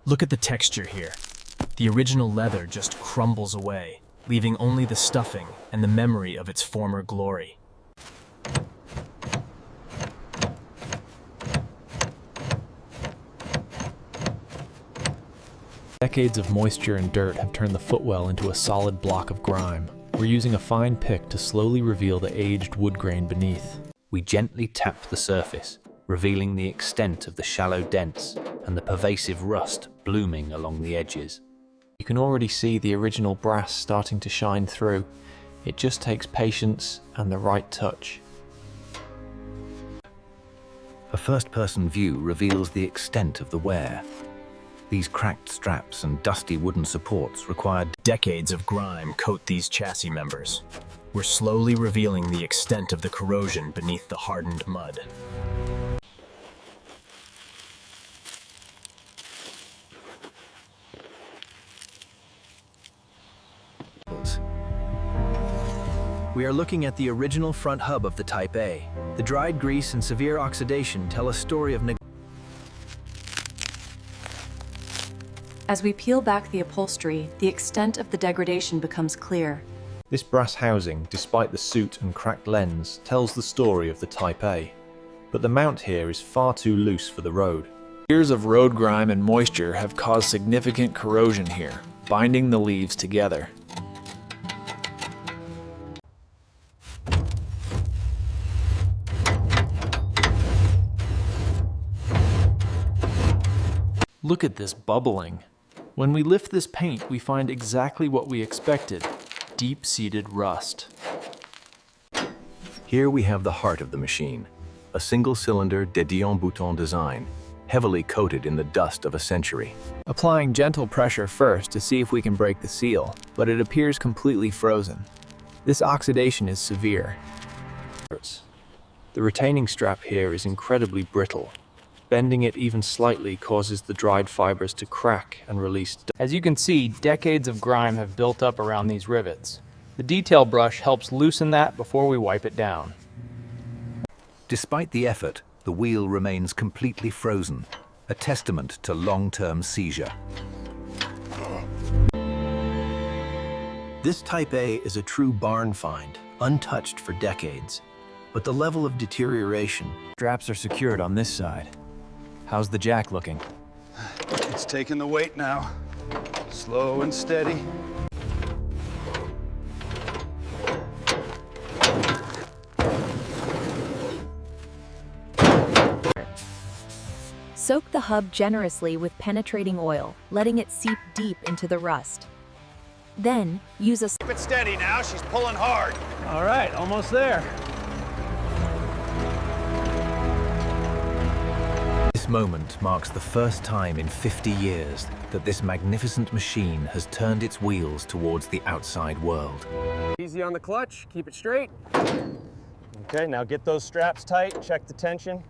Look at the texture here. The original leather just crumbles away, leaving only the stuffing and the memory of its former glory. Decades of moisture and dirt have turned the footwell into a solid block of grime. We're using a fine pick to slowly reveal the aged wood grain beneath. We gently tap the surface, revealing the extent of the shallow dents and the pervasive rust blooming along the edges. You can already see the original brass starting to shine through. It just takes patience and the right touch. A first-person view reveals the extent of the wear. These cracked straps and dusty wooden supports required Decades of grime coat these chassis members. We're slowly revealing the extent of the corrosion beneath the hardened mud. We are looking at the original front hub of the Type A. The dried grease and severe oxidation tell a story of neglect. As we peel back the upholstery, the extent of the degradation becomes clear. This brass housing, despite the soot and cracked lens, tells the story of the Type A. But the mount here is far too loose for the road. Years of road grime and moisture have caused significant corrosion here, binding the leaves together. Look at this bubbling. When we lift this paint, we find exactly what we expected: deep-seated rust. Here we have the heart of the machine, a single-cylinder Dédion-Bouton design, heavily coated in the dust of a century. Applying gentle pressure first to see if we can break the seal, but it appears completely frozen. This oxidation is severe. The retaining strap here is incredibly brittle. Bending it even slightly causes the dried fibers to crack and release dust. As you can see, decades of grime have built up around these rivets. The detail brush helps loosen that before we wipe it down. Despite the effort, the wheel remains completely frozen, a testament to long-term seizure. This Type A is a true barn find, untouched for decades. But the level of deterioration. Straps are secured on this side. How's the jack looking? It's taking the weight now. Slow and steady. Soak the hub generously with penetrating oil, letting it seep deep into the rust. Then, use a... Keep it steady now, she's pulling hard. All right, almost there. This moment marks the first time in 50 years that this magnificent machine has turned its wheels towards the outside world. Easy on the clutch, keep it straight. Okay, now get those straps tight, check the tension.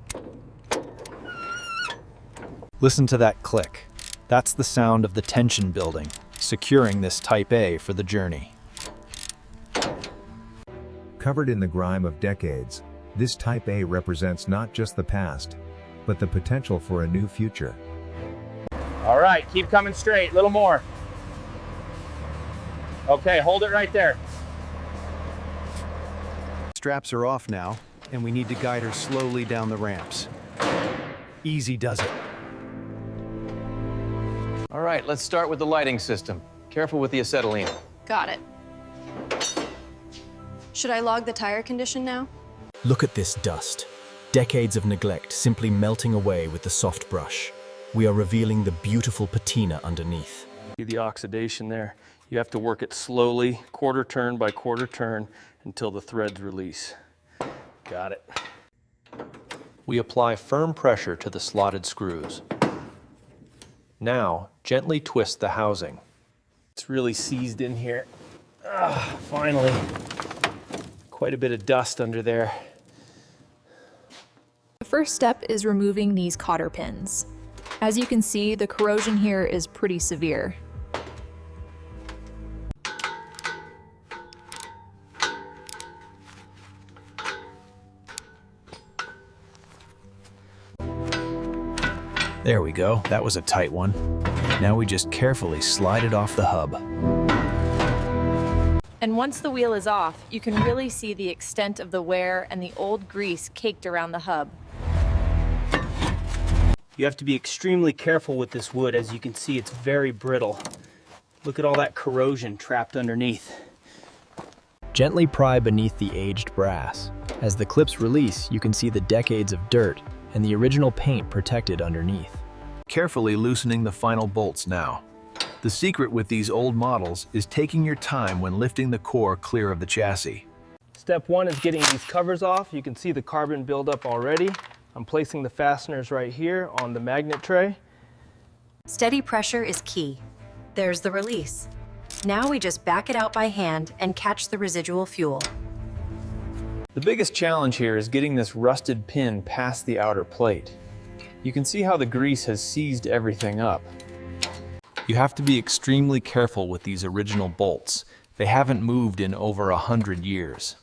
Listen to that click. That's the sound of the tension building, securing this Type A for the journey. Covered in the grime of decades, this Type A represents not just the past, but the potential for a new future. All right, keep coming straight, a little more. Okay, hold it right there. Straps are off now, and we need to guide her slowly down the ramps. Easy does it. All right, let's start with the lighting system. Careful with the acetylene. Got it. Should I log the tire condition now? Look at this dust. Decades of neglect simply melting away with the soft brush. We are revealing the beautiful patina underneath. See the oxidation there. You have to work it slowly, quarter turn by quarter turn, until the threads release. Got it. We apply firm pressure to the slotted screws. Now, gently twist the housing. It's really seized in here. Finally. Quite a bit of dust under there. The first step is removing these cotter pins. As you can see, the corrosion here is pretty severe. There we go, that was a tight one. Now we just carefully slide it off the hub. And once the wheel is off, you can really see the extent of the wear and the old grease caked around the hub. You have to be extremely careful with this wood. As you can see, it's very brittle. Look at all that corrosion trapped underneath. Gently pry beneath the aged brass. As the clips release, you can see the decades of dirt and the original paint protected underneath. Carefully loosening the final bolts now. The secret with these old models is taking your time when lifting the core clear of the chassis. Step one is getting these covers off. You can see the carbon buildup already. I'm placing the fasteners right here on the magnet tray. Steady pressure is key. There's the release. Now we just back it out by hand and catch the residual fuel. The biggest challenge here is getting this rusted pin past the outer plate. You can see how the grease has seized everything up. You have to be extremely careful with these original bolts. They haven't moved in over 100 years.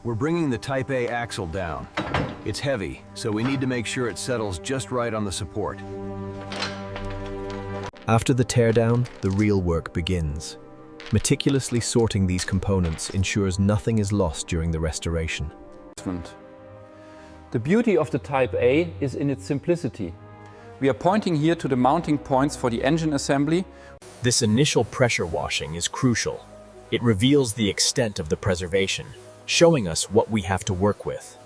We're bringing the Type A axle down. It's heavy, so we need to make sure it settles just right on the support. After the teardown, the real work begins. Meticulously sorting these components ensures nothing is lost during the restoration. The beauty of the Type A is in its simplicity. We are pointing here to the mounting points for the engine assembly. This initial pressure washing is crucial. It reveals the extent of the preservation, showing us what we have to work with.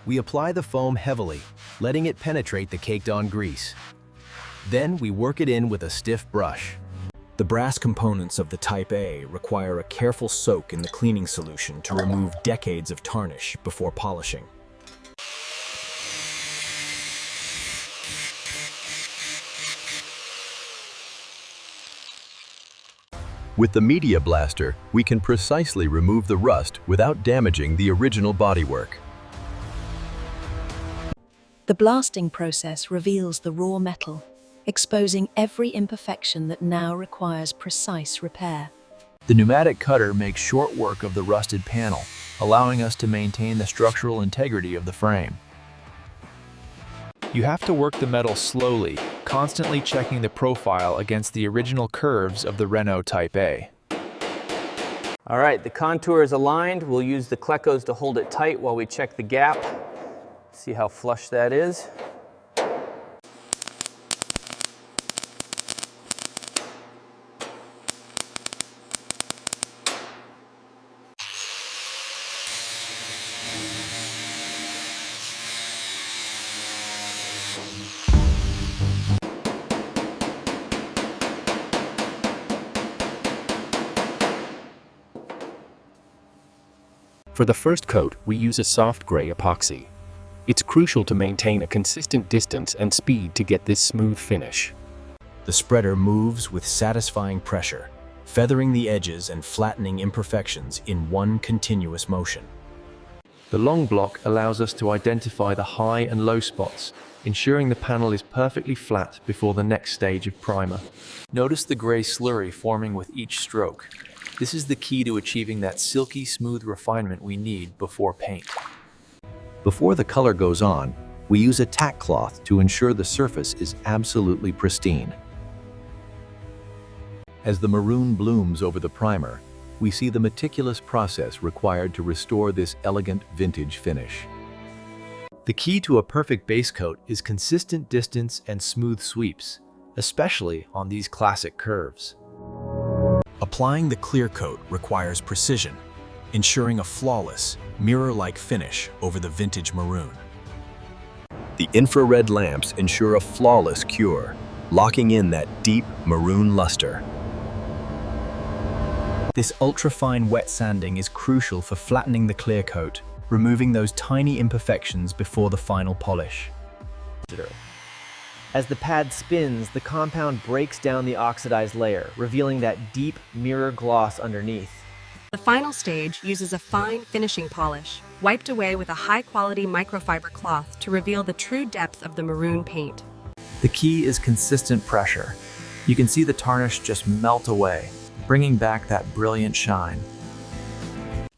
We apply the foam heavily, letting it penetrate the caked-on grease. Then we work it in with a stiff brush. The brass components of the Type A require a careful soak in the cleaning solution to remove decades of tarnish before polishing. With the Media Blaster, we can precisely remove the rust without damaging the original bodywork. The blasting process reveals the raw metal, exposing every imperfection that now requires precise repair. The pneumatic cutter makes short work of the rusted panel, allowing us to maintain the structural integrity of the frame. You have to work the metal slowly, constantly checking the profile against the original curves of the Renault Type A. All right, the contour is aligned. We'll use the klecos to hold it tight while we check the gap. See how flush that is. For the first coat, we use a soft gray epoxy. It's crucial to maintain a consistent distance and speed to get this smooth finish. The spreader moves with satisfying pressure, feathering the edges and flattening imperfections in one continuous motion. The long block allows us to identify the high and low spots, ensuring the panel is perfectly flat before the next stage of primer. Notice the gray slurry forming with each stroke. This is the key to achieving that silky smooth refinement we need before paint. Before the color goes on, we use a tack cloth to ensure the surface is absolutely pristine. As the maroon blooms over the primer, we see the meticulous process required to restore this elegant vintage finish. The key to a perfect base coat is consistent distance and smooth sweeps, especially on these classic curves. Applying the clear coat requires precision, ensuring a flawless, mirror-like finish over the vintage maroon. The infrared lamps ensure a flawless cure, locking in that deep maroon luster. This ultra-fine wet sanding is crucial for flattening the clear coat, removing those tiny imperfections before the final polish. As the pad spins, the compound breaks down the oxidized layer, revealing that deep mirror gloss underneath. The final stage uses a fine finishing polish, wiped away with a high-quality microfiber cloth to reveal the true depth of the maroon paint. The key is consistent pressure. You can see the tarnish just melt away, bringing back that brilliant shine.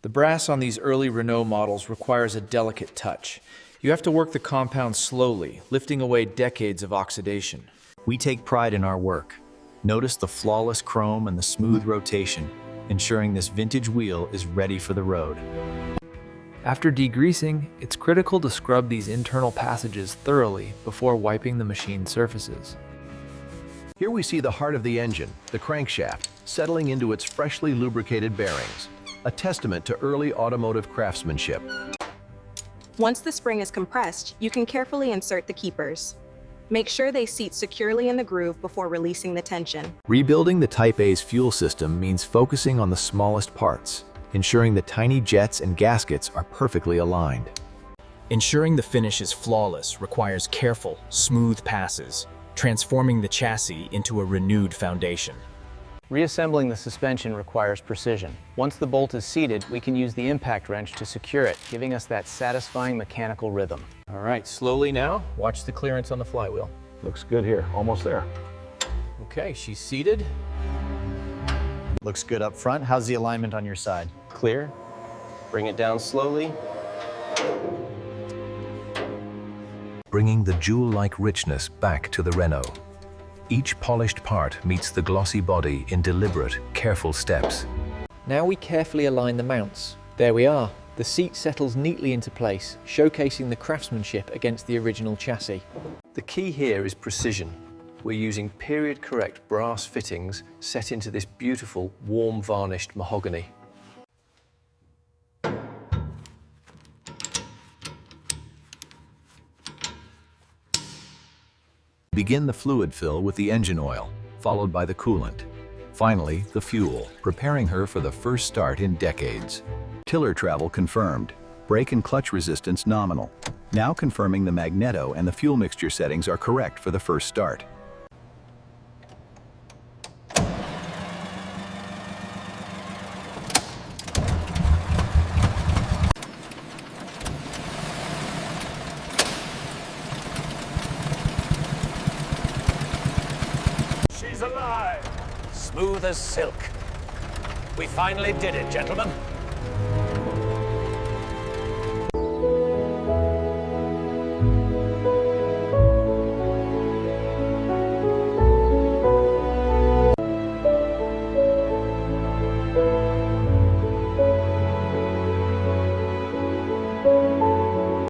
The brass on these early Renault models requires a delicate touch. You have to work the compound slowly, lifting away decades of oxidation. We take pride in our work. Notice the flawless chrome and the smooth rotation, ensuring this vintage wheel is ready for the road. After degreasing, it's critical to scrub these internal passages thoroughly before wiping the machine surfaces. Here we see the heart of the engine, the crankshaft, settling into its freshly lubricated bearings, a testament to early automotive craftsmanship. Once the spring is compressed, you can carefully insert the keepers. Make sure they seat securely in the groove before releasing the tension. Rebuilding the Type A's fuel system means focusing on the smallest parts, ensuring the tiny jets and gaskets are perfectly aligned. Ensuring the finish is flawless requires careful, smooth passes, transforming the chassis into a renewed foundation. Reassembling the suspension requires precision. Once the bolt is seated, we can use the impact wrench to secure it, giving us that satisfying mechanical rhythm. All right, slowly now. Watch the clearance on the flywheel. Looks good here, almost there. Okay, she's seated. Looks good up front. How's the alignment on your side? Clear. Bring it down slowly. Bringing the jewel-like richness back to the Renault. Each polished part meets the glossy body in deliberate, careful steps. Now we carefully align the mounts. There we are. The seat settles neatly into place, showcasing the craftsmanship against the original chassis. The key here is precision. We're using period-correct brass fittings set into this beautiful, warm varnished mahogany. Begin the fluid fill with the engine oil, followed by the coolant. Finally, the fuel, preparing her for the first start in decades. Tiller travel confirmed. Brake and clutch resistance nominal. Now confirming the magneto and the fuel mixture settings are correct for the first start. She's alive, smooth as silk. We finally did it, gentlemen.